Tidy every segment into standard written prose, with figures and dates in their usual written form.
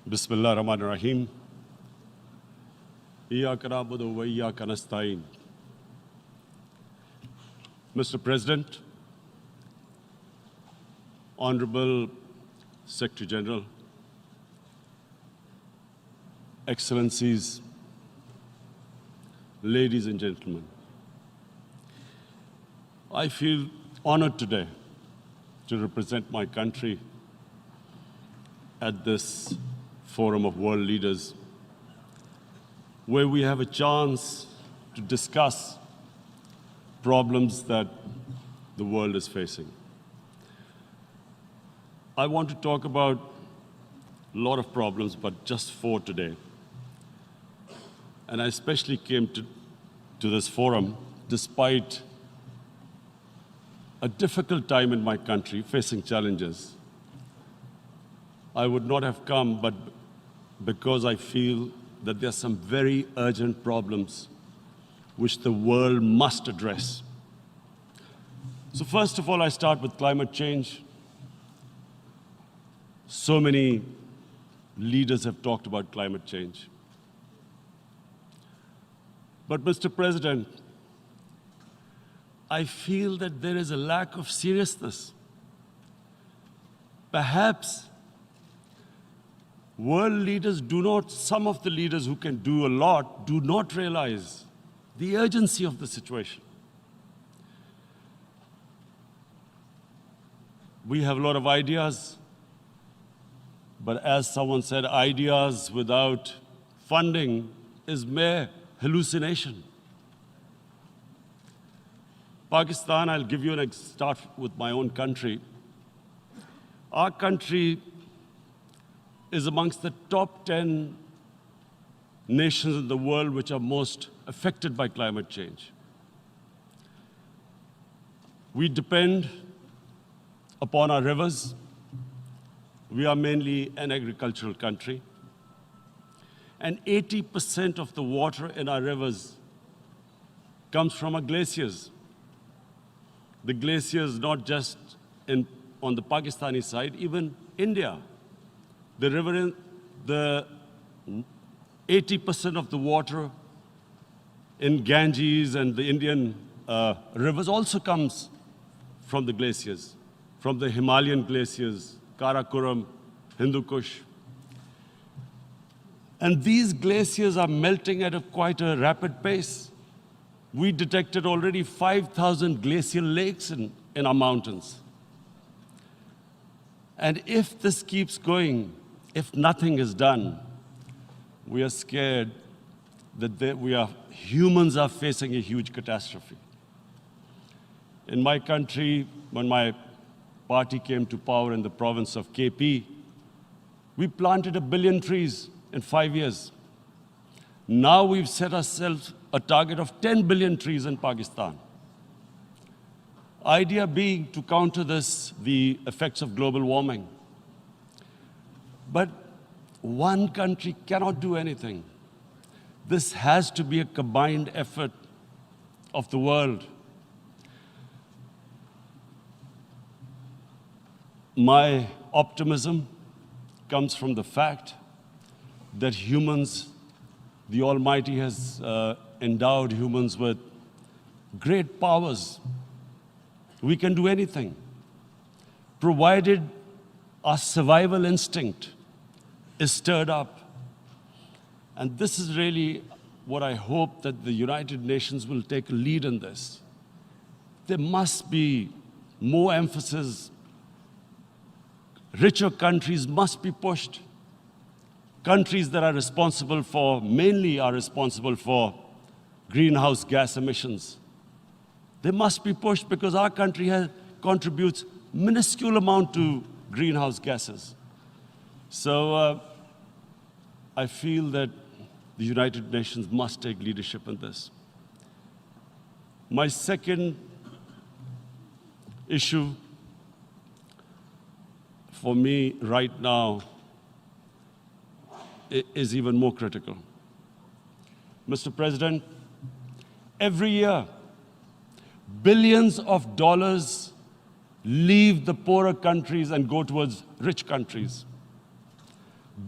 Bismillah ar-Rahman ar-Rahim. Iyyaka na'budu wa iyyaka nasta'in. Mr. President, Honorable Secretary General, Excellencies, ladies and gentlemen, I feel honored today to represent my country at this forum of world leaders, where we have a chance to discuss problems that the world is facing. I want to talk about a lot of problems, but just four today. And I especially came to this forum despite a difficult time in my country, facing challenges. I would not have come, but because I feel that there are some very urgent problems which the world must address. So first of all, I start with climate change. So many leaders have talked about climate change. But Mr. President, I feel that there is a lack of seriousness. Perhaps world leaders some of the leaders who can do a lot, do not realize the urgency of the situation. We have a lot of ideas, but as someone said, ideas without funding is mere hallucination. Pakistan, I'll give you start with my own country. Our country is amongst the top 10 nations in the world which are most affected by climate change. We depend upon our rivers. We are mainly an agricultural country. And 80% of the water in our rivers comes from our glaciers. The glaciers, not just on the Pakistani side, even India. The 80% of the water in Ganges and the Indian rivers also comes from the glaciers, from the Himalayan glaciers, Karakoram, Hindu Kush. And these glaciers are melting at quite a rapid pace. We detected already 5,000 glacial lakes in our mountains. And if this keeps going, if nothing is done, we are scared that humans are facing a huge catastrophe. In my country, when my party came to power in the province of KP, we planted 1 billion trees in 5 years. Now we've set ourselves a target of 10 billion trees in Pakistan. Idea being to counter the effects of global warming. But one country cannot do anything. This has to be a combined effort of the world. My optimism comes from the fact that humans, the Almighty has endowed humans with great powers. We can do anything, provided our survival instinct is stirred up. And this is really what I hope that the United Nations will take a lead in this. There must be more emphasis. Richer countries must be pushed. Countries that mainly are responsible for greenhouse gas emissions. They must be pushed because our country contributes minuscule amount to greenhouse gases. So I feel that the United Nations must take leadership in this. My second issue for me right now is even more critical. Mr. President, every year, billions of dollars leave the poorer countries and go towards rich countries.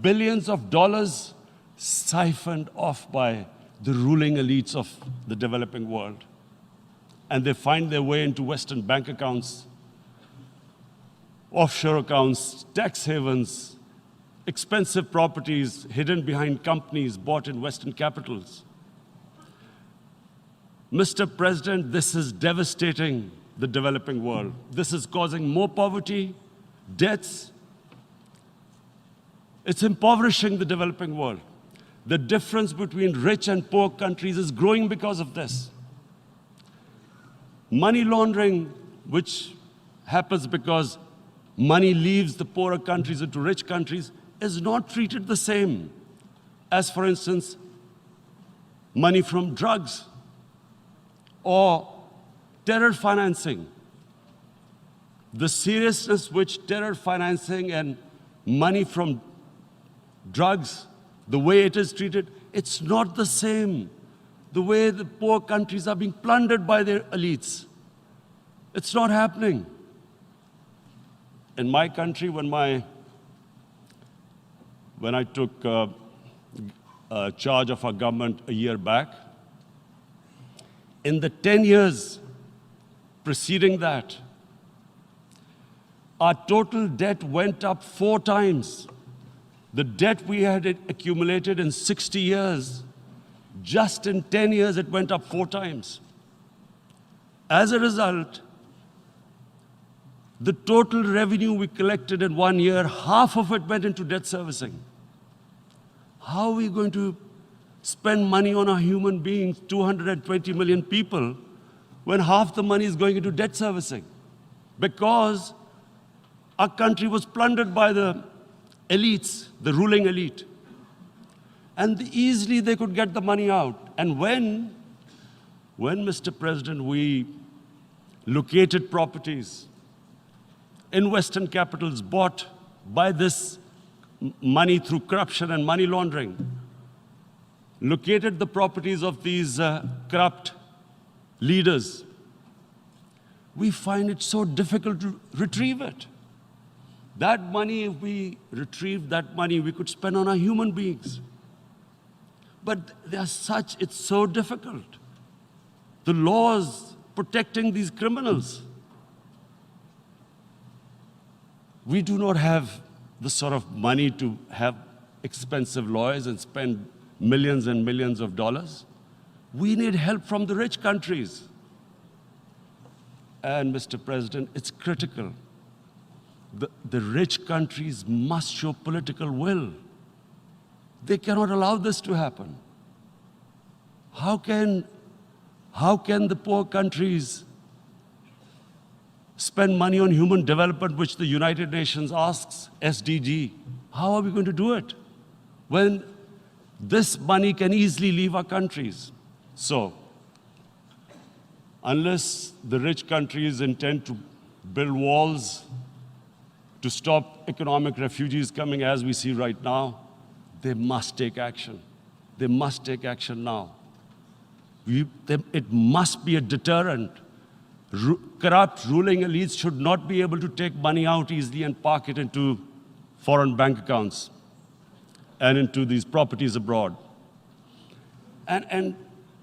billions of dollars siphoned off by the ruling elites of the developing world. And they find their way into Western bank accounts, offshore accounts, tax havens, expensive properties hidden behind companies bought in Western capitals. Mr. President, this is devastating the developing world. This is causing more poverty, debts. It's impoverishing the developing world. The difference between rich and poor countries is growing because of this. Money laundering, which happens because money leaves the poorer countries into rich countries, is not treated the same as, for instance, money from drugs or terror financing. The seriousness which terror financing and money from drugs, the way it is treated, it's not the same. The way the poor countries are being plundered by their elites. It's not happening. In my country, when I took charge of our government a year back, in the 10 years preceding that, our total debt went up 4 times. The debt we had accumulated in 60 years, just in 10 years, it went up 4 times. As a result, the total revenue we collected in 1 year, half of it went into debt servicing. How are we going to spend money on our human beings, 220 million people, when half the money is going into debt servicing? Because our country was plundered by the elites, the ruling elite. And easily they could get the money out. And when, Mr. President, we located properties in Western capitals bought by this money through corruption and money laundering, located the properties of these corrupt leaders, we find it so difficult to retrieve it. That money, if we retrieved that money, we could spend on our human beings. But it's so difficult. The laws protecting these criminals. We do not have the sort of money to have expensive lawyers and spend millions and millions of dollars. We need help from the rich countries. And Mr. President, it's critical. The rich countries must show political will. They cannot allow this to happen. How can the poor countries spend money on human development, which the United Nations asks, SDG? How are we going to do it when this money can easily leave our countries? So, unless the rich countries intend to build walls to stop economic refugees coming as we see right now, they must take action. They must take action now. It must be a deterrent. Corrupt ruling elites should not be able to take money out easily and park it into foreign bank accounts and into these properties abroad. And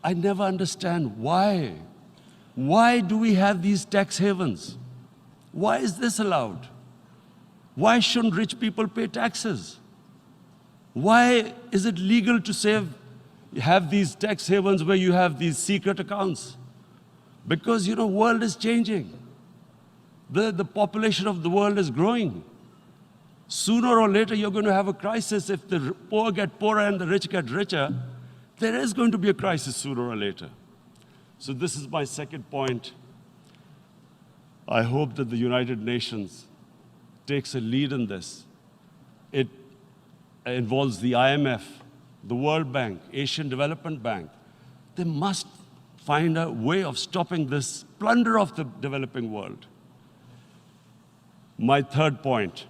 I never understand why. Why do we have these tax havens? Why is this allowed? Why shouldn't rich people pay taxes? Why is it legal to have these tax havens where you have these secret accounts? Because, the world is changing. The population of the world is growing. Sooner or later, you're going to have a crisis. If the poor get poorer and the rich get richer, there is going to be a crisis sooner or later. So this is my second point. I hope that the United Nations takes a lead in this. It involves the IMF, the World Bank, Asian Development Bank. They must find a way of stopping this plunder of the developing world. My third point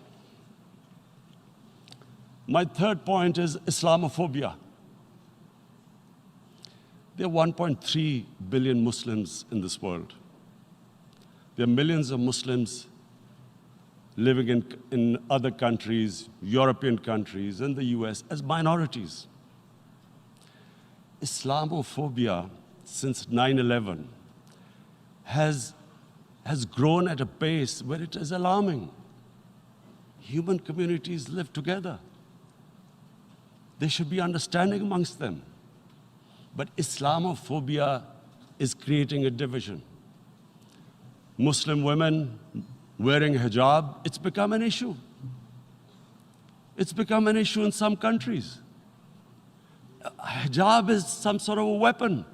is Islamophobia. There are 1.3 billion Muslims in this world. There are millions of Muslims living in other countries, European countries, in the US, as minorities. Islamophobia since 9/11 has grown at a pace where it is alarming. Human communities live together. There should be understanding amongst them. But Islamophobia is creating a division. Muslim women wearing hijab, it's become an issue. It's become an issue in some countries. Hijab is some sort of a weapon.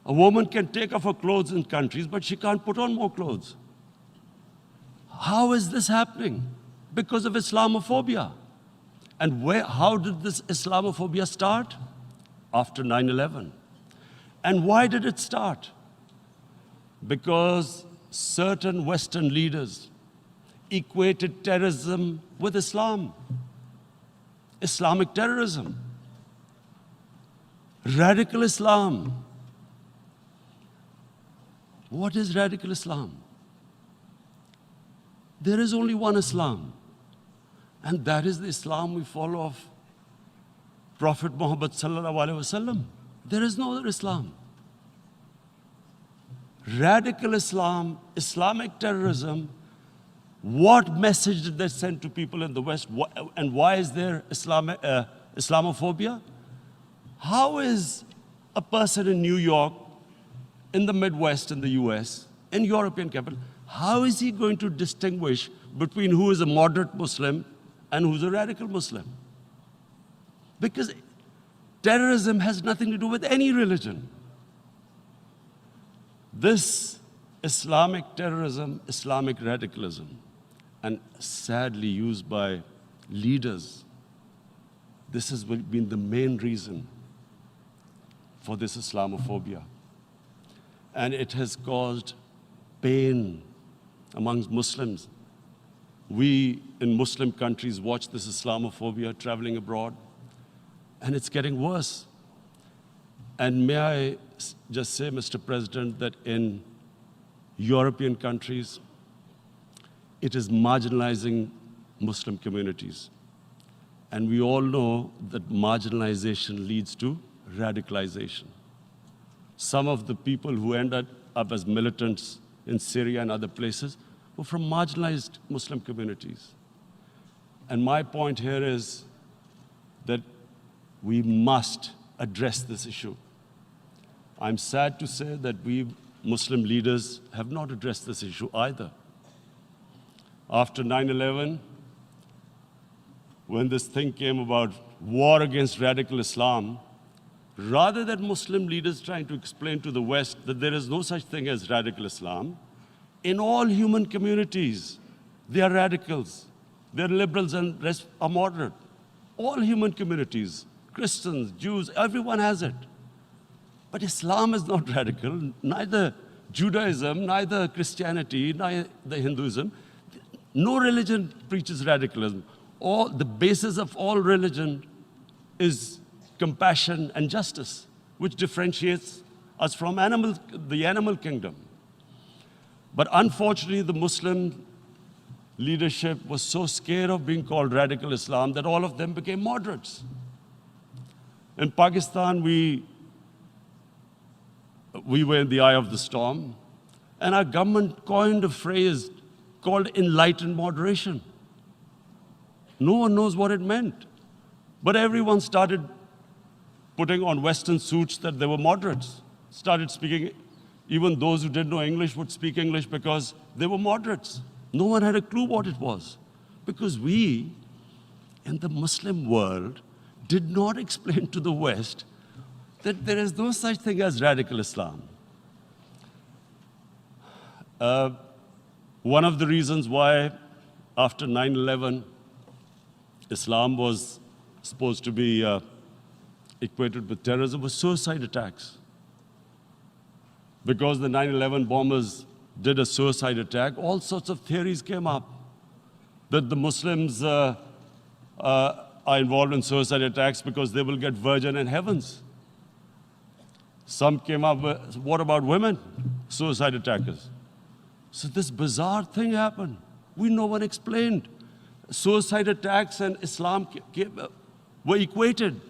A woman can take off her clothes in countries, but she can't put on more clothes. How is this happening? Because of Islamophobia. And how did this Islamophobia start? After 9/11. And why did it start? Because certain Western leaders equated terrorism with Islam. Islamic terrorism. Radical Islam. What is radical Islam? There is only one Islam, and that is the Islam we follow of Prophet Muhammad sallallahu alaihi wasallam. There is no other Islam. Radical Islam, Islamic terrorism, what message did they send to people in the West? And why is there Islamophobia? How is a person in New York, in the Midwest, in the US, in European capital, how is he going to distinguish between who is a moderate Muslim and who's a radical Muslim? Because terrorism has nothing to do with any religion. This Islamic terrorism, Islamic radicalism, and sadly used by leaders, this has been the main reason for this Islamophobia. And it has caused pain amongst Muslims. We in Muslim countries watch this Islamophobia traveling abroad, and it's getting worse. And may I just say, Mr. President, that in European countries, it is marginalizing Muslim communities. And we all know that marginalization leads to radicalization. Some of the people who ended up as militants in Syria and other places were from marginalized Muslim communities. And my point here is that we must address this issue. I'm sad to say that we Muslim leaders have not addressed this issue either. After 9/11, when this thing came about war against radical Islam, rather than Muslim leaders trying to explain to the West that there is no such thing as radical Islam, in all human communities, they are radicals. They're liberals and rest are moderate. All human communities, Christians, Jews, everyone has it. But Islam is not radical, neither Judaism, neither Christianity, neither Hinduism. No religion preaches radicalism. The basis of all religion is compassion and justice, which differentiates us from the animal kingdom. But unfortunately, the Muslim leadership was so scared of being called radical Islam that all of them became moderates. In Pakistan, we were in the eye of the storm, and our government coined a phrase called enlightened moderation. No one knows what it meant, but everyone started putting on Western suits that they were moderates, started speaking. Even those who didn't know English would speak English because they were moderates. No one had a clue what it was, because we, in the Muslim world, did not explain to the West that there is no such thing as radical Islam. One of the reasons why, after 9/11, Islam was supposed to be equated with terrorism was suicide attacks. Because the 9/11 bombers did a suicide attack, all sorts of theories came up that the Muslims are involved in suicide attacks because they will get virgin in heavens. Some came up with, what about women, suicide attackers? So this bizarre thing happened. No one explained. Suicide attacks and Islam were equated.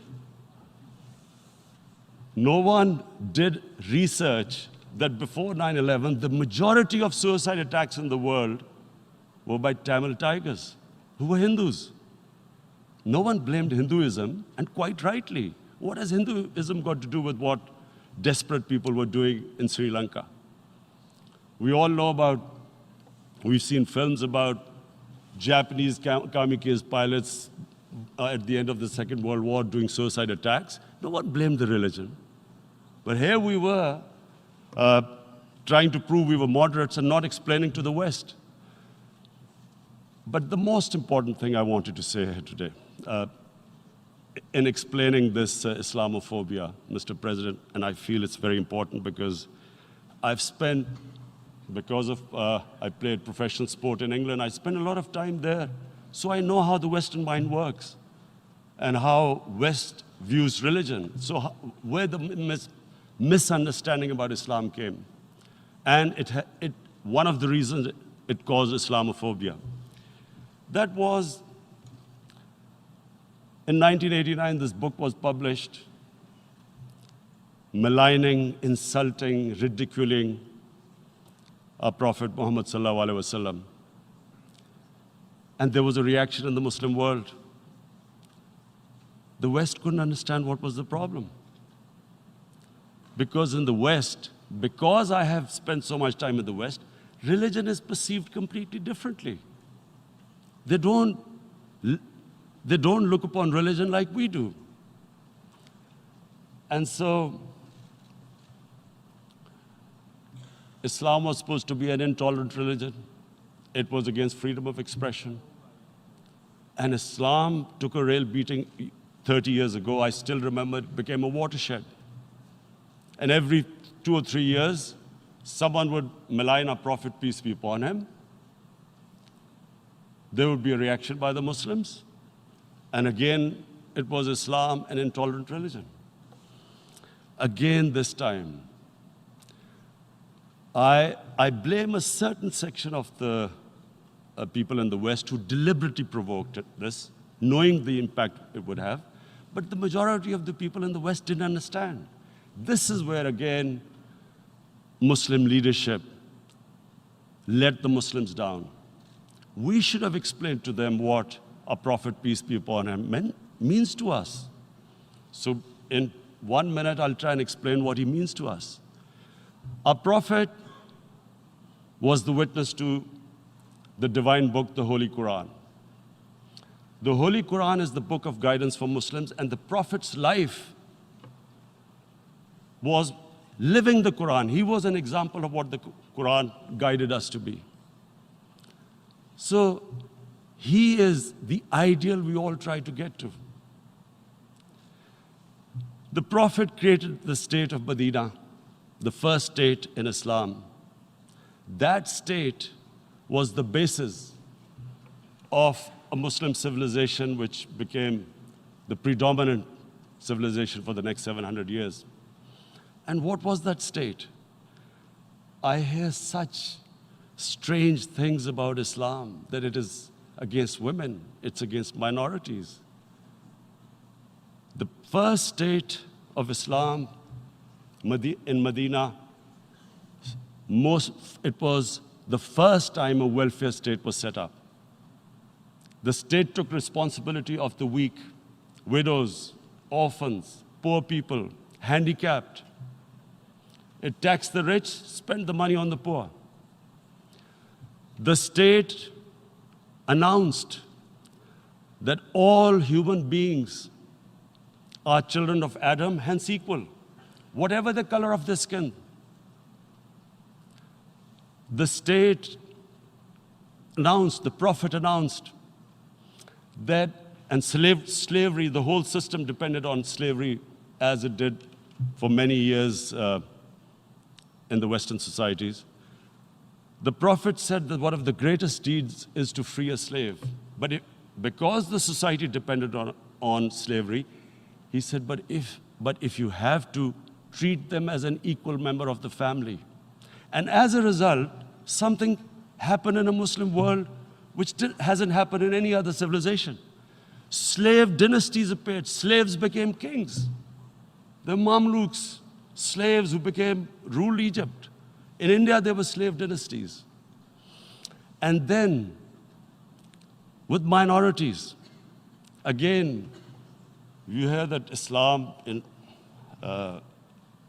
No one did research that before 9/11, the majority of suicide attacks in the world were by Tamil Tigers, who were Hindus. No one blamed Hinduism, and quite rightly. What has Hinduism got to do with what desperate people were doing in Sri Lanka? We all know we've seen films about Japanese kamikaze pilots at the end of the Second World War doing suicide attacks. No one blamed the religion. But here we were trying to prove we were moderates and not explaining to the West. But the most important thing I wanted to say here today, in explaining this Islamophobia, Mr. President, and I feel it's very important because I've spent, because of I played professional sport in England, I spent a lot of time there. So I know how the Western mind works and how West views religion. So where the misunderstanding about Islam came. And one of the reasons it caused Islamophobia. That was, in 1989, this book was published, maligning, insulting, ridiculing our Prophet Muhammad sallallahu alaihi wasallam. And there was a reaction in the Muslim world. The West couldn't understand what was the problem. Because in the West, because I have spent so much time in the West, religion is perceived completely differently. They don't look upon religion like we do. And so, Islam was supposed to be an intolerant religion. It was against freedom of expression. And Islam took a real beating 30 years ago. I still remember it became a watershed. And every 2 or 3 years, someone would malign our Prophet, peace be upon him. There would be a reaction by the Muslims. And again, it was Islam, an intolerant religion. Again, this time, I blame a certain section of the people in the West who deliberately provoked this, knowing the impact it would have. But the majority of the people in the West didn't understand. This is where, again, Muslim leadership let the Muslims down. We should have explained to them what our Prophet, peace be upon him, means to us. So in 1 minute, I'll try and explain what he means to us. Our Prophet was the witness to the divine book, the Holy Quran. The Holy Quran is the book of guidance for Muslims, and the Prophet's life was living the Quran. He was an example of what the Quran guided us to be. So he is the ideal we all try to get to. The Prophet created the state of Medina, the first state in Islam. That state was the basis of a Muslim civilization which became the predominant civilization for the next 700 years. And what was that state? I hear such strange things about Islam, that it is against women, it's against minorities. The first state of Islam in Medina, it was the first time a welfare state was set up. The state took responsibility of the weak, widows, orphans, poor people, handicapped. It taxed the rich, spent the money on the poor. The state announced that all human beings are children of Adam, hence equal, whatever the color of their skin. The state announced, the Prophet announced that, and slavery, the whole system depended on slavery as it did for many years in the Western societies. The Prophet said that one of the greatest deeds is to free a slave. But because the society depended on slavery, he said, but if you have to, treat them as an equal member of the family. And as a result, something happened in a Muslim world which hasn't happened in any other civilization. Slave dynasties appeared. Slaves became kings. The Mamluks, slaves who ruled Egypt. In India, there were slave dynasties. And then, with minorities, again, you hear that Islam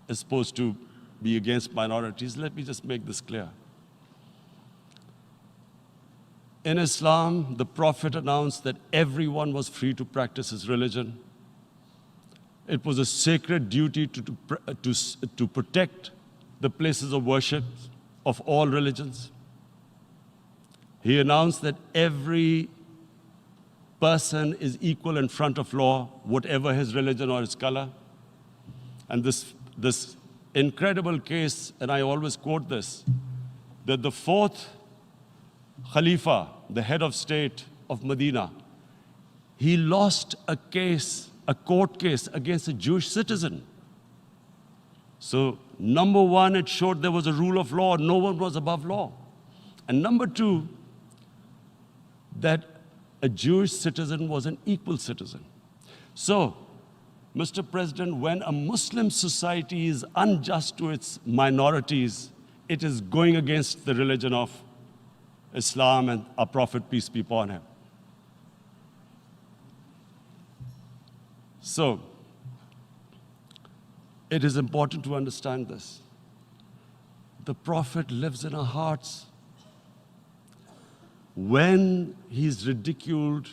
is supposed to be against minorities. Let me just make this clear. In Islam, the Prophet announced that everyone was free to practice his religion. It was a sacred duty to protect the places of worship of all religions. He announced that every person is equal in front of law, whatever his religion or his color. And this incredible case, and I always quote this, that the fourth Khalifa, the head of state of Medina, he lost a court case against a Jewish citizen. So, number one, it showed there was a rule of law, no one was above law. And number two, that a Jewish citizen was an equal citizen. So, Mr. President, when a Muslim society is unjust to its minorities, it is going against the religion of Islam and our Prophet, peace be upon him. So, it is important to understand this. The Prophet lives in our hearts. When he's ridiculed,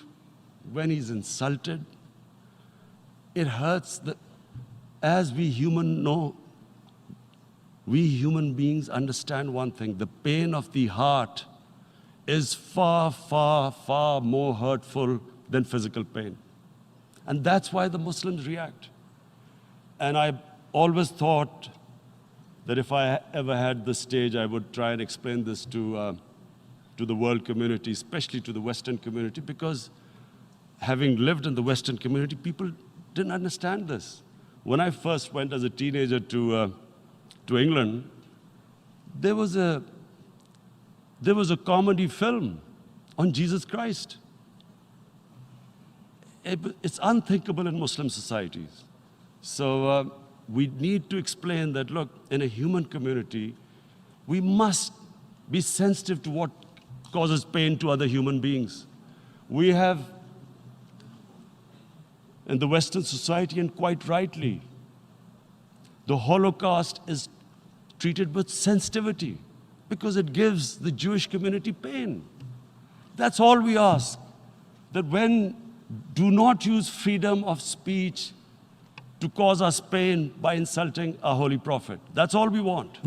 when he's insulted, it hurts. As we human beings understand one thing, the pain of the heart is far, far, far more hurtful than physical pain. And that's why the Muslims react. And I always thought that if I ever had the stage, I would try and explain this to the world community, especially to the Western community, because having lived in the Western community, people didn't understand this. When I first went as a teenager to England, there was a comedy film on Jesus Christ. It's unthinkable in Muslim societies. So we need to explain that, look, in a human community, we must be sensitive to what causes pain to other human beings. We have, in the Western society, and quite rightly, the Holocaust is treated with sensitivity because it gives the Jewish community pain. That's all we ask, that do not use freedom of speech to cause us pain by insulting our holy prophet. That's all we want.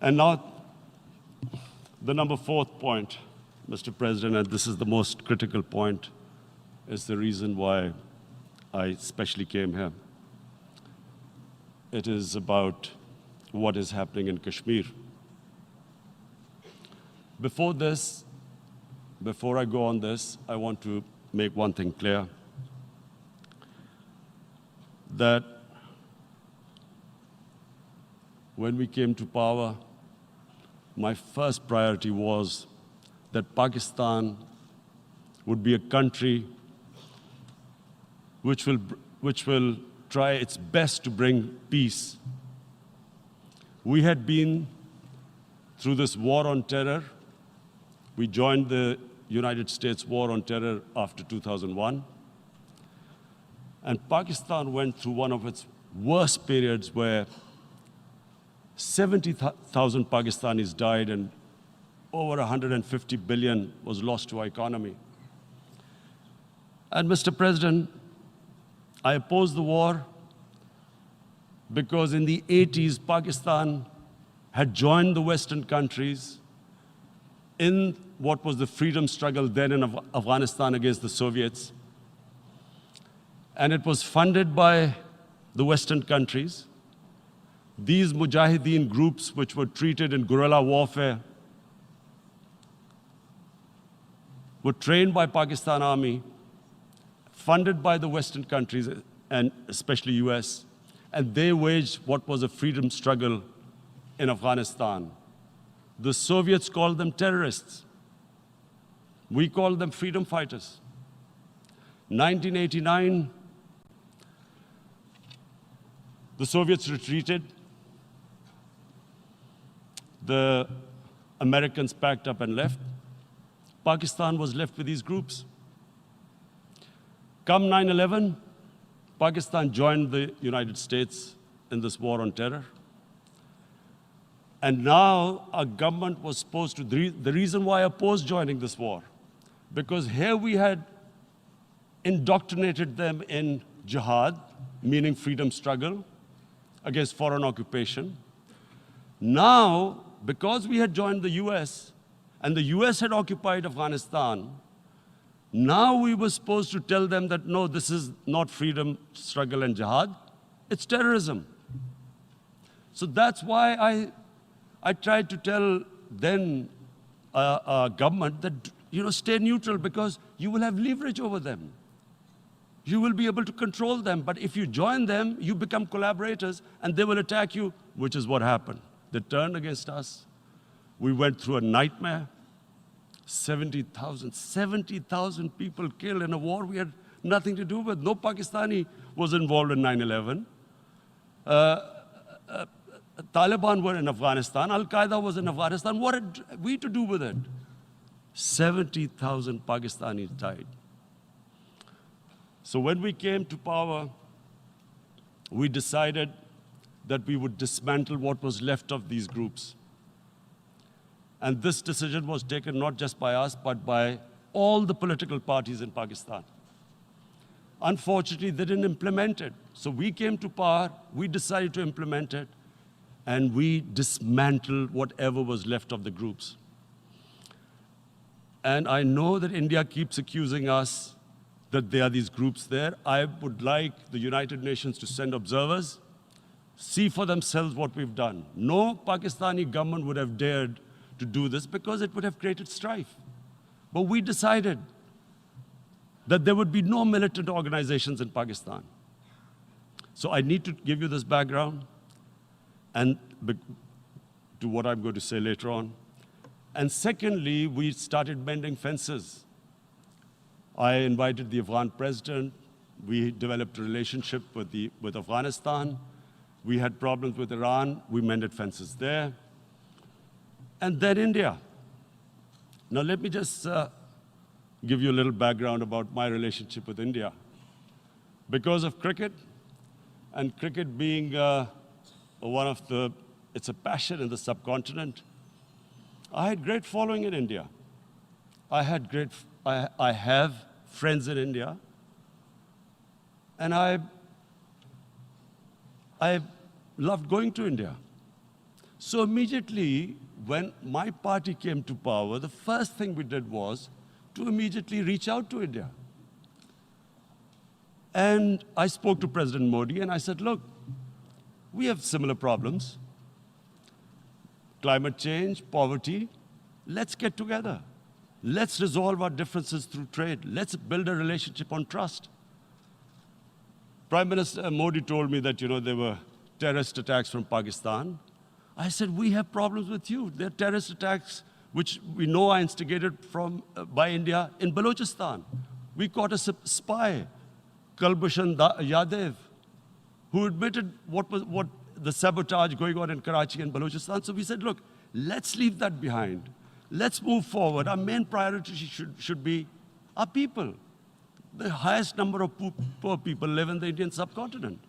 And now, the number fourth point, Mr. President, and this is the most critical point, is the reason why I especially came here. It is about what is happening in Kashmir. Before I go on this, I want to make one thing clear, that when we came to power, my first priority was that Pakistan would be a country which will try its best to bring peace. We had been through this war on terror. We joined the United States war on terror after 2001. And Pakistan went through one of its worst periods where 70,000 Pakistanis died and over 150 billion was lost to our economy. And Mr. President, I opposed the war because in the 80s, Pakistan had joined the Western countries in what was the freedom struggle then in Afghanistan against the Soviets. And it was funded by the Western countries. These Mujahideen groups, which were treated in guerrilla warfare, were trained by Pakistan Army, funded by the Western countries, and especially US, and they waged what was a freedom struggle in Afghanistan. The Soviets called them terrorists. We called them freedom fighters. 1989, the Soviets retreated. The Americans packed up and left. Pakistan was left with these groups. Come 9/11, Pakistan joined the United States in this war on terror. And now our government was supposed to, the reason why I opposed joining this war, because here we had indoctrinated them in jihad, meaning freedom struggle against foreign occupation. Now, because we had joined the US, and the US had occupied Afghanistan, now we were supposed to tell them that, no, this is not freedom struggle and jihad, it's terrorism. So that's why I tried to tell then government that, stay neutral because you will have leverage over them. You will be able to control them. But if you join them, you become collaborators and they will attack you, which is what happened. They turned against us. We went through a nightmare. 70,000 people killed in a war we had nothing to do with. No Pakistani was involved in 9/11. Taliban were in Afghanistan. Al-Qaeda was in Afghanistan. What had we to do with it? 70,000 Pakistanis died. So when we came to power, we decided that we would dismantle what was left of these groups. And this decision was taken not just by us, but by all the political parties in Pakistan. Unfortunately, they didn't implement it. So we came to power, we decided to implement it, and we dismantled whatever was left of the groups. And I know that India keeps accusing us that there are these groups there. I would like the United Nations to send observers, see for themselves what we've done. No Pakistani government would have dared to do this because it would have created strife. But we decided that there would be no militant organizations in Pakistan. So I need to give you this background and to what I'm going to say later on. And secondly, we started mending fences. I invited the Afghan president. We developed a relationship with Afghanistan. We had problems with Iran. We mended fences there. And then India. Now let me just give you a little background about my relationship with India. Because of cricket, and cricket being it's a passion in the subcontinent, I had great following in India. I have friends in India, and I loved going to India. So immediately, when my party came to power, the first thing we did was to immediately reach out to India. And I spoke to President Modi, and I said, look, we have similar problems. Climate change, poverty, let's get together. Let's resolve our differences through trade. Let's build a relationship on trust. Prime Minister Modi told me that, there were terrorist attacks from Pakistan. I said, we have problems with you. There are terrorist attacks which we know are instigated by India in Balochistan. We caught a spy, Kulbhushan Yadav, who admitted what the sabotage going on in Karachi and Balochistan. So we said, look, let's leave that behind. Let's move forward. Our main priority should be our people. The highest number of poor people live in the Indian subcontinent.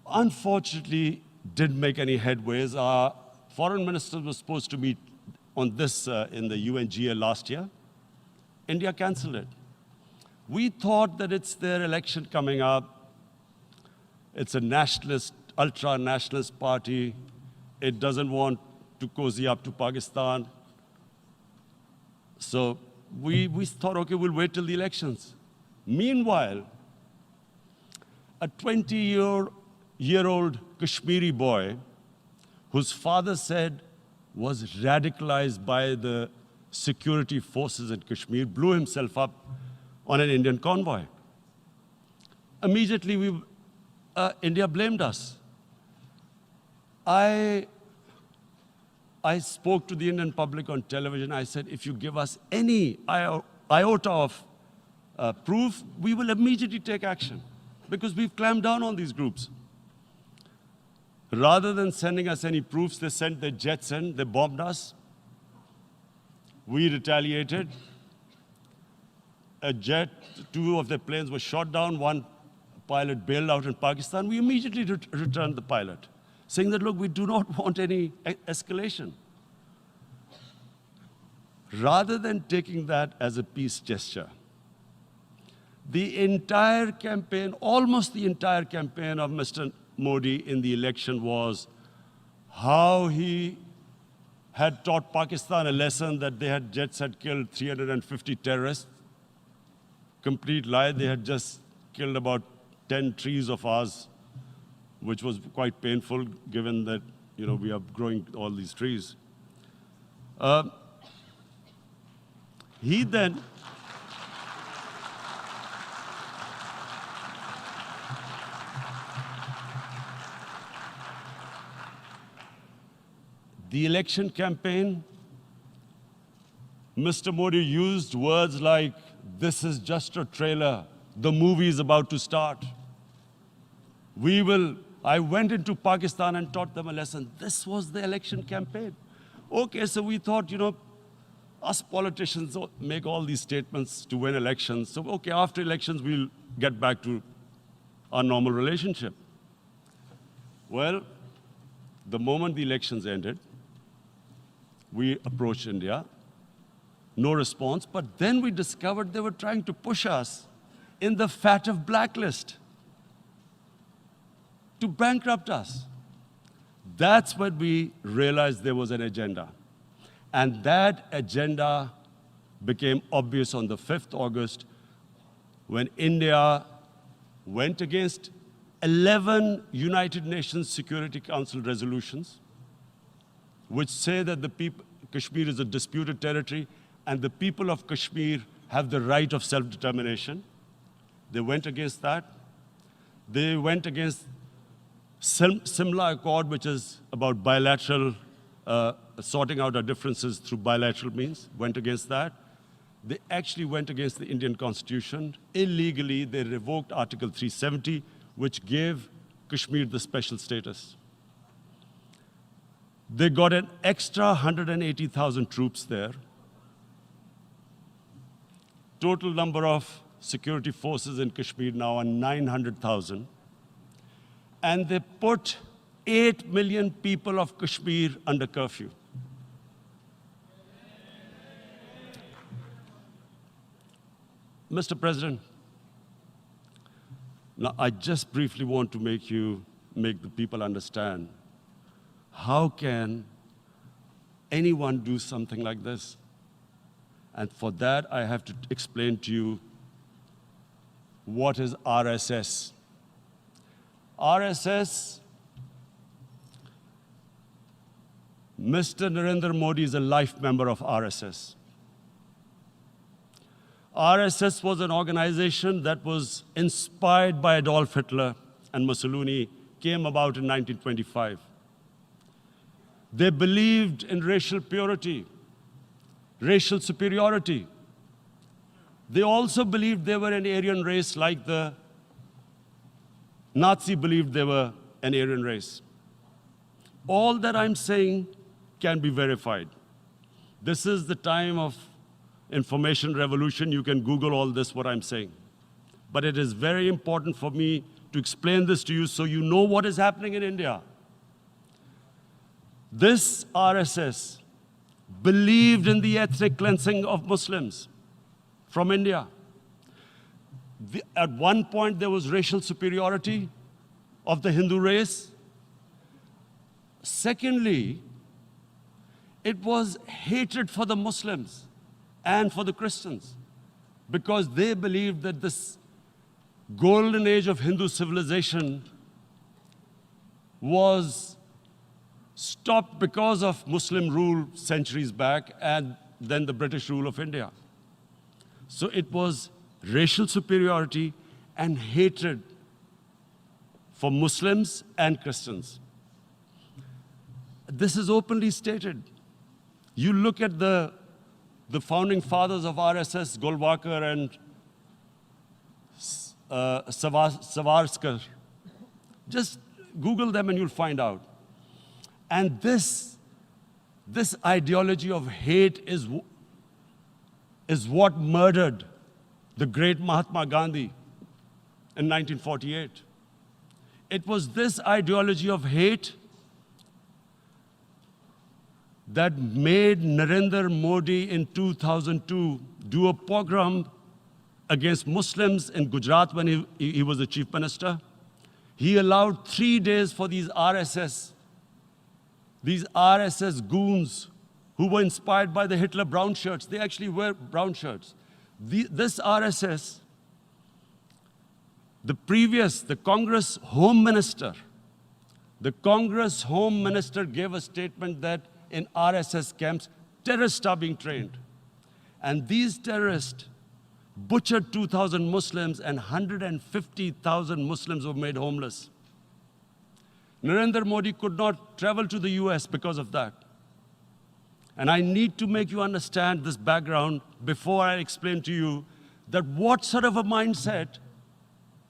Unfortunately, didn't make any headways. Our foreign ministers were supposed to meet on this in the UNGA last year. India canceled it. We thought that it's their election coming up. It's a nationalist, ultra-nationalist party. It doesn't want to cozy up to Pakistan. So we thought, okay, we'll wait till the elections. Meanwhile, a 20-year-old Kashmiri boy, whose father said was radicalized by the security forces in Kashmir, blew himself up on an Indian convoy. Immediately, India blamed us. I I spoke to the Indian public on television. I said, if you give us any iota of proof, we will immediately take action because we've clamped down on these groups. Rather than sending us any proofs, they sent their jets in, they bombed us. We retaliated. A jet, two of their planes were shot down, one pilot bailed out in Pakistan. We immediately returned the pilot, saying that, look, we do not want any escalation. Rather than taking that as a peace gesture, the entire campaign, almost the entire campaign of Mr. Modi in the election was how he had taught Pakistan a lesson that jets had killed 350 terrorists. Complete lie. They had just killed about 10 trees of ours, which was quite painful given that we are growing all these trees. He then the election campaign, Mr. Modi used words like, this is just a trailer. The movie is about to start. I went into Pakistan and taught them a lesson. This was the election campaign. Okay, so we thought, us politicians make all these statements to win elections. So, okay, after elections, we'll get back to our normal relationship. Well, the moment the elections ended, we approached India. No response, but then we discovered they were trying to push us in the FATF blacklist to bankrupt us. That's when we realized there was an agenda. And that agenda became obvious on the 5th August when India went against 11 United Nations Security Council resolutions, which say that Kashmir is a disputed territory and the people of Kashmir have the right of self-determination. They went against that. They went against Simla Accord, which is about bilateral, sorting out our differences through bilateral means, went against that. They actually went against the Indian Constitution. Illegally, they revoked Article 370, which gave Kashmir the special status. They got an extra 180,000 troops there. Total number of security forces in Kashmir now are 900,000. And they put 8 million people of Kashmir under curfew. Mr. President, now I just briefly want to make the people understand how can anyone do something like this? And for that, I have to explain to you what is RSS. RSS, Mr. Narendra Modi is a life member of RSS. RSS was an organization that was inspired by Adolf Hitler and Mussolini, came about in 1925. They believed in racial purity, racial superiority. They also believed they were an Aryan race like the Nazi believed they were an Aryan race. All that I'm saying can be verified. This is the time of information revolution. You can Google all this, what I'm saying. But it is very important for me to explain this to you so you know what is happening in India. This RSS believed in the ethnic cleansing of Muslims from India. At one point, there was racial superiority of the Hindu race. Secondly, it was hatred for the Muslims and for the Christians because they believed that this golden age of Hindu civilization was stopped because of Muslim rule centuries back and then the British rule of India. So it was racial superiority and hatred for Muslims and Christians. This is openly stated. You look at the founding fathers of RSS, Golwalkar and Savarkar. Just Google them and you'll find out. And this ideology of hate is what murdered the great Mahatma Gandhi in 1948. It was this ideology of hate that made Narendra Modi in 2002 do a pogrom against Muslims in Gujarat when he was the chief minister. He allowed 3 days for these RSS goons who were inspired by the Hitler brown shirts. They actually wear brown shirts. This RSS, the Congress Home Minister gave a statement that in RSS camps, terrorists are being trained. And these terrorists butchered 2,000 Muslims and 150,000 Muslims were made homeless. Narendra Modi could not travel to the US because of that. And I need to make you understand this background before I explain to you that what sort of a mindset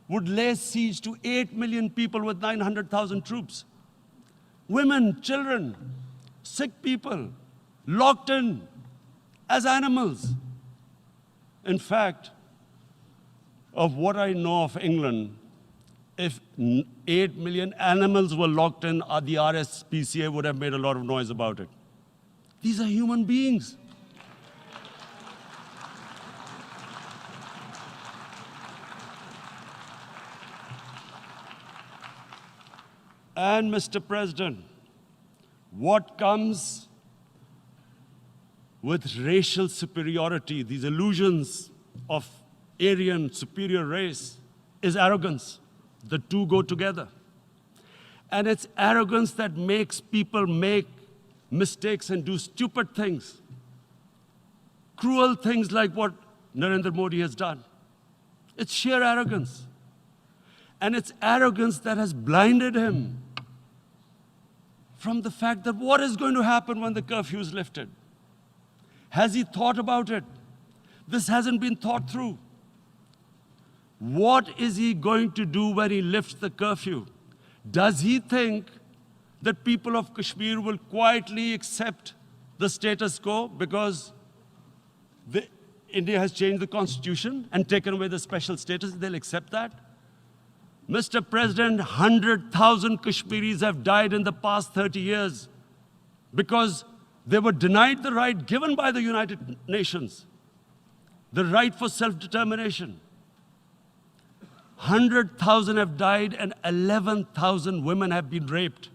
would lay siege to 8 million people with 900,000 troops. Women, children, sick people, locked in as animals. In fact, of what I know of England, if 8 million animals were locked in, the RSPCA would have made a lot of noise about it. These are human beings. And Mr. President, what comes with racial superiority, these illusions of Aryan superior race, is arrogance. The two go together. And it's arrogance that makes people make mistakes and do stupid things. Cruel things like what Narendra Modi has done. It's sheer arrogance. And it's arrogance that has blinded him from the fact that what is going to happen when the curfew is lifted? Has he thought about it? This hasn't been thought through. What is he going to do when he lifts the curfew? Does he think that people of Kashmir will quietly accept the status quo because India has changed the constitution and taken away the special status? They'll accept that? Mr. President, 100,000 Kashmiris have died in the past 30 years because they were denied the right given by the United Nations, the right for self-determination. 100,000 have died and 11,000 women have been raped.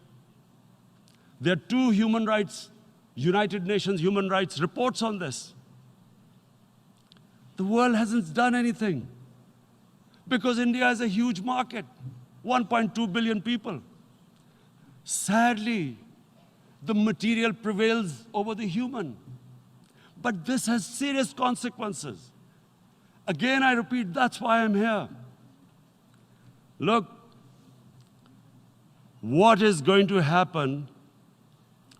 There are two United Nations human rights reports on this. The world hasn't done anything because India is a huge market, 1.2 billion people. Sadly, the material prevails over the human. But this has serious consequences. Again, I repeat, that's why I'm here. Look, what is going to happen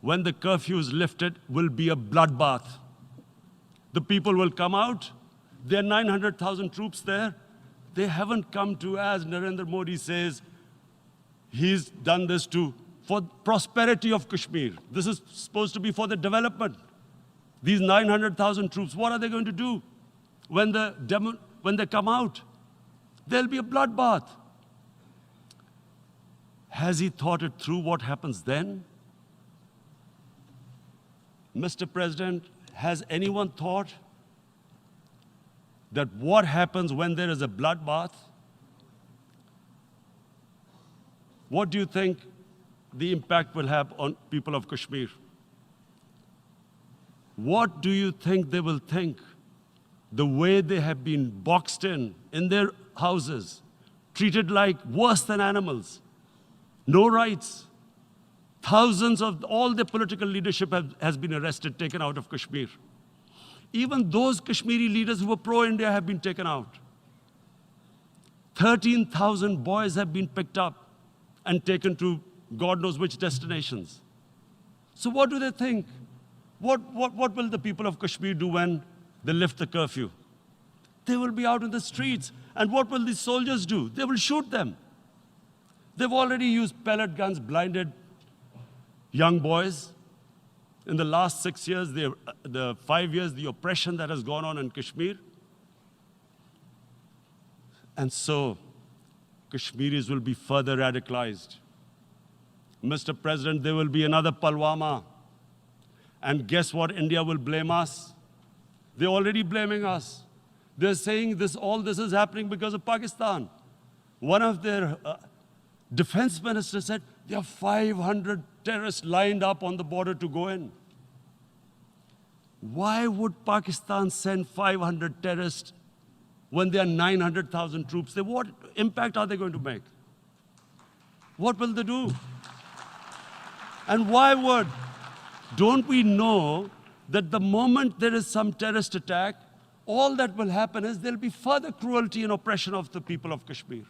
when the curfew is lifted will be a bloodbath. The people will come out. There are 900,000 troops there. They haven't come to, as Narendra Modi says, he's done this for prosperity of Kashmir. This is supposed to be for the development. These 900,000 troops, what are they going to do when they come out? There'll be a bloodbath. Has he thought it through what happens then? Mr. President, has anyone thought that what happens when there is a bloodbath? What do you think the impact will have on people of Kashmir? What do you think they will think? The way they have been boxed in their houses, treated like worse than animals, no rights. Thousands of all the political leadership has been arrested, taken out of Kashmir. Even those Kashmiri leaders who were pro-India have been taken out. 13,000 boys have been picked up and taken to God knows which destinations. So what do they think? What will the people of Kashmir do when they lift the curfew? They will be out in the streets. And what will these soldiers do? They will shoot them. They've already used pellet guns, blinded young boys. In the last 6 years, the 5 years, the oppression that has gone on in Kashmir. And so, Kashmiris will be further radicalized. Mr. President, there will be another Pulwama. And guess what? India will blame us. They're already blaming us. They're saying all this is happening because of Pakistan. One of their defense ministers said, there are 500 terrorists lined up on the border to go in. Why would Pakistan send 500 terrorists when there are 900,000 troops? What impact are they going to make? What will they do? And don't we know that the moment there is some terrorist attack, all that will happen is there'll be further cruelty and oppression of the people of Kashmir.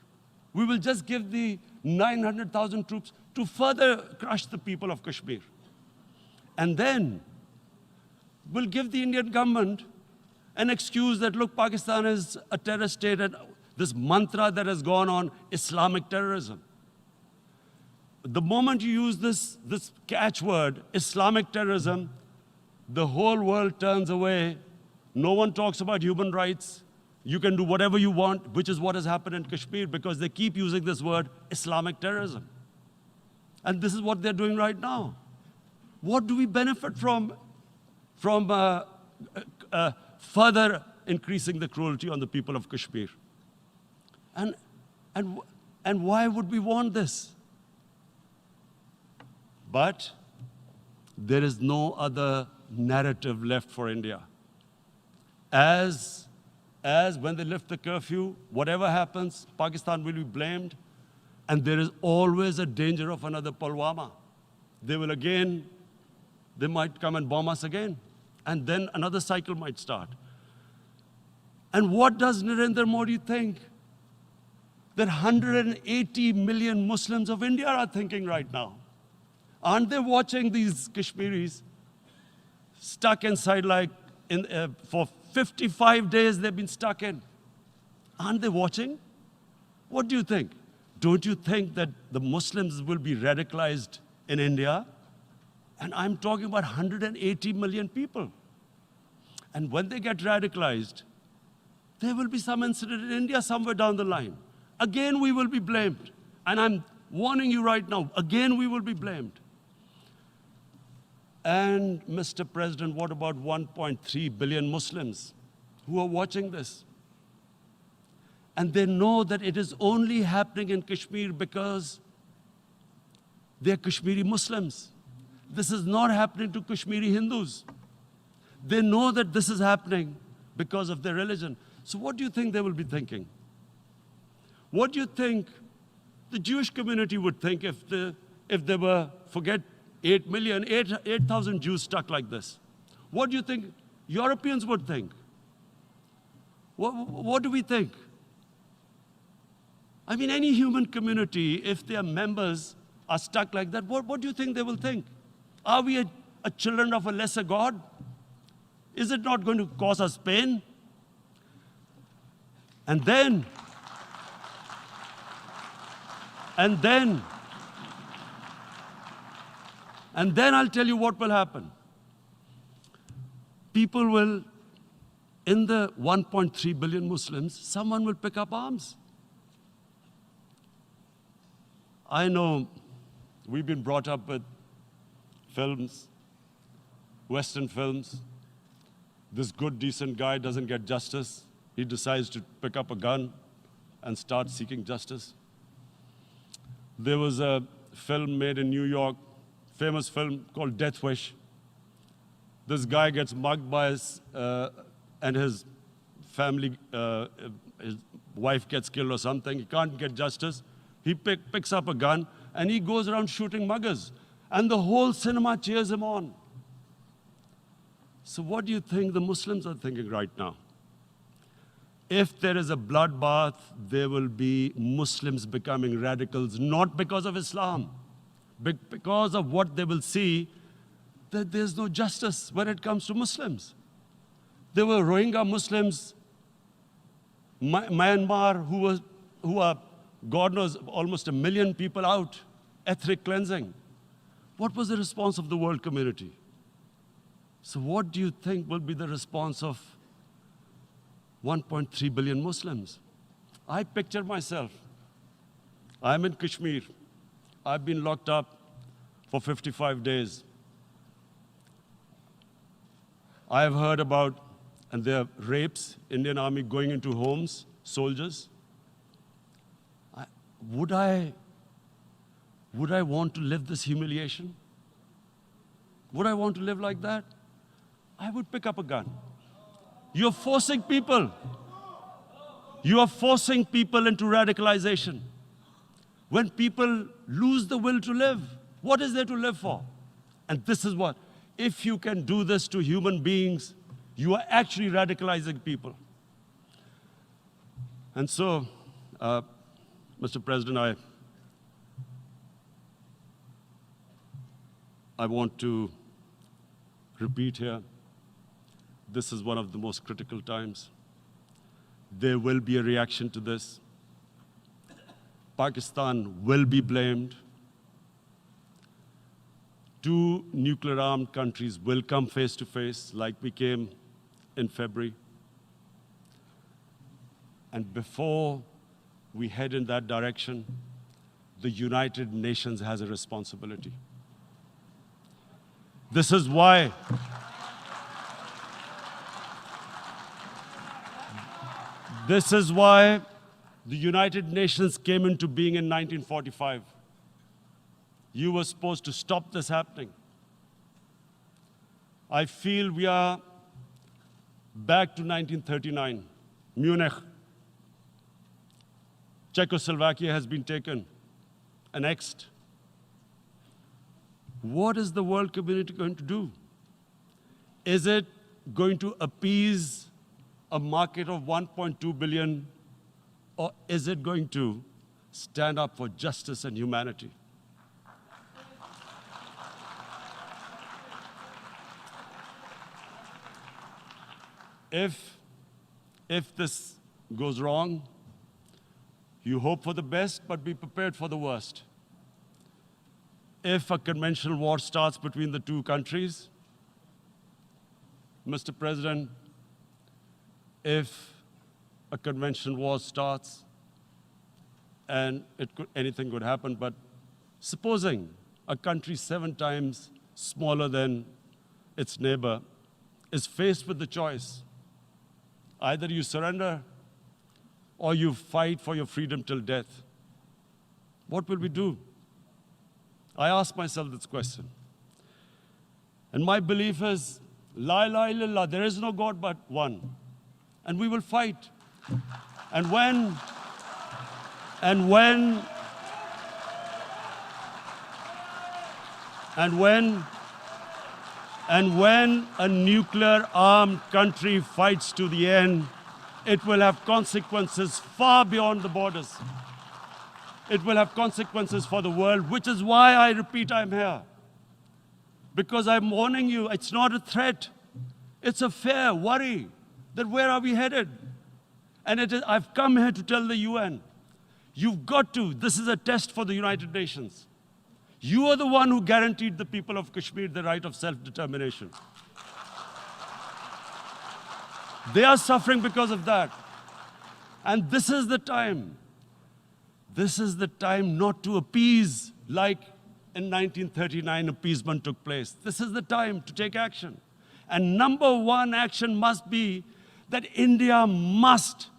We will just give the 900,000 troops to further crush the people of Kashmir. And then we'll give the Indian government an excuse that, look, Pakistan is a terrorist state, and this mantra that has gone on, Islamic terrorism. The moment you use this catchword, Islamic terrorism, the whole world turns away. No one talks about human rights. You can do whatever you want, which is what has happened in Kashmir, because they keep using this word, Islamic terrorism. And this is what they're doing right now. What do we benefit from further increasing the cruelty on the people of Kashmir? And why would we want this? But there is no other narrative left for India. As when they lift the curfew, whatever happens, Pakistan will be blamed, and there is always a danger of another Pulwama. They might come and bomb us again, and then another cycle might start. And what does Narendra Modi think that 180 million Muslims of India are thinking right now? Aren't they watching these Kashmiris stuck inside for 55 days they've been stuck in? Aren't they watching? What do you think? Don't you think that the Muslims will be radicalized in India? And I'm talking about 180 million people. And when they get radicalized, there will be some incident in India somewhere down the line. Again, we will be blamed. And I'm warning you right now, again, we will be blamed. And Mr. President, what about 1.3 billion Muslims who are watching this? And they know that it is only happening in Kashmir because they're Kashmiri Muslims. This is not happening to Kashmiri Hindus. They know that this is happening because of their religion. So what do you think they will be thinking? What do you think the Jewish community would think if they were, forget 8,000 Jews stuck like this? What do you think Europeans would think? What do we think? I mean, any human community, if their members are stuck like that, what do you think they will think? Are we a children of a lesser God? Is it not going to cause us pain? And then I'll tell you what will happen. People will, in the 1.3 billion Muslims, someone will pick up arms. I know we've been brought up with films, Western films. This good, decent guy doesn't get justice. He decides to pick up a gun and start seeking justice. There was a film made in New York, famous film called Death Wish. This guy gets mugged by and his family, his wife gets killed or something. He can't get justice. He picks up a gun and he goes around shooting muggers. And the whole cinema cheers him on. So what do you think the Muslims are thinking right now? If there is a bloodbath, there will be Muslims becoming radicals, not because of Islam, but because of what they will see that there's no justice when it comes to Muslims. There were Rohingya Muslims, Myanmar, who are, God knows, almost 1 million people out, ethnic cleansing. What was the response of the world community? So what do you think will be the response of 1.3 billion Muslims? I picture myself. I'm in Kashmir. I've been locked up for 55 days. I have heard about, and there are rapes, Indian Army going into homes, soldiers. Would I want to live this humiliation? Would I want to live like that? I would pick up a gun. You're forcing people. You are forcing people into radicalization. When people lose the will to live, what is there to live for? And this is what, if you can do this to human beings, you are actually radicalizing people. And so, Mr. President, I want to repeat here, this is one of the most critical times. There will be a reaction to this. Pakistan will be blamed. 2 nuclear-armed countries will come face to face like we came in February. And before we head in that direction, the United Nations has a responsibility. This is why the United Nations came into being in 1945. You were supposed to stop this happening. I feel we are back to 1939, Munich. Czechoslovakia has been taken, annexed. What is the world community going to do? Is it going to appease a market of 1.2 billion, or is it going to stand up for justice and humanity? If this goes wrong, you hope for the best, but be prepared for the worst. If a conventional war starts between the 2 countries, Mr. President, if a conventional war starts, and anything could happen, but supposing a country 7 times smaller than its neighbor is faced with the choice, either you surrender or you fight for your freedom till death, what will we do? I ask myself this question. And my belief is, La ilaha illallah, there is no God but one. And we will fight. And when a nuclear-armed country fights to the end, it will have consequences far beyond the borders. It will have consequences for the world, which is why I repeat I'm here. Because I'm warning you, it's not a threat. It's a fair worry that where are we headed? And I've come here to tell the UN, you've got to, this is a test for the United Nations. You are the one who guaranteed the people of Kashmir the right of self-determination. They are suffering because of that. And this is the time. This is the time not to appease like in 1939 appeasement took place. This is the time to take action. And number 1 action must be that India must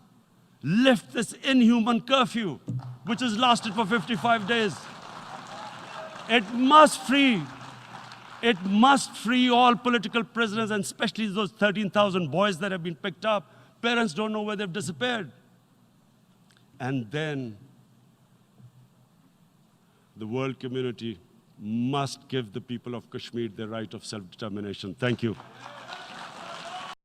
lift this inhuman curfew, which has lasted for 55 days. It must free all political prisoners, and especially those 13,000 boys that have been picked up. Parents don't know where they've disappeared. And then the world community must give the people of Kashmir their right of self-determination. Thank you.